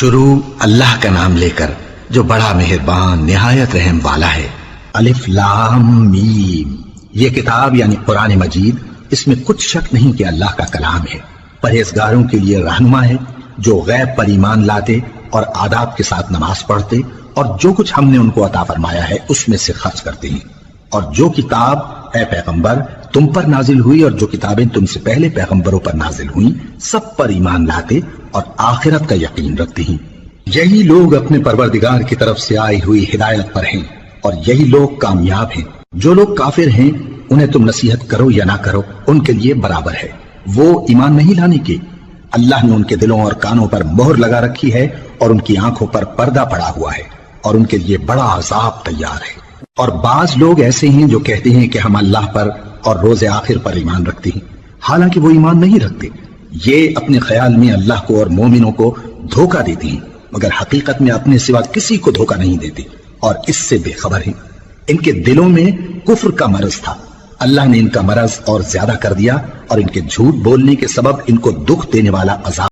شروع اللہ کا نام لے کر جو بڑا مہربان نہایت رحم والا ہے۔ الف لام میم، یہ کتاب یعنی قرآن مجید، اس میں کچھ شک نہیں کہ اللہ کا کلام ہے، پرہیزگاروں کے لیے رہنما ہے جو غیب پر ایمان لاتے اور آداب کے ساتھ نماز پڑھتے اور جو کچھ ہم نے ان کو عطا فرمایا ہے اس میں سے خرچ کرتے ہیں، اور جو کتاب اے پیغمبر تم پر نازل ہوئی اور جو کتابیں تم سے پہلے پیغمبروں پر نازل ہوئیں سب پر ایمان لاتے اور آخرت کا یقین رکھتے ہیں۔ یہی لوگ اپنے پروردگار کی طرف سے آئی ہوئی ہدایت پر ہیں اور یہی لوگ کامیاب ہیں۔ جو لوگ کافر ہیں انہیں تم نصیحت کرو یا نہ کرو ان کے لیے برابر ہے، وہ ایمان نہیں لانے کے۔ اللہ نے ان کے دلوں اور کانوں پر مہر لگا رکھی ہے اور ان کی آنکھوں پر پردہ پڑا ہوا ہے اور ان کے لیے بڑا عذاب تیار ہے۔ اور بعض لوگ ایسے ہیں جو کہتے ہیں کہ ہم اللہ پر اور روز آخر پر ایمان رکھتے ہیں، حالانکہ وہ ایمان نہیں رکھتے۔ یہ اپنے خیال میں اللہ کو اور مومنوں کو دھوکہ دیتے ہیں، مگر حقیقت میں اپنے سوا کسی کو دھوکہ نہیں دیتے اور اس سے بے خبر ہیں۔ ان کے دلوں میں کفر کا مرض تھا، اللہ نے ان کا مرض اور زیادہ کر دیا اور ان کے جھوٹ بولنے کے سبب ان کو دکھ دینے والا عذاب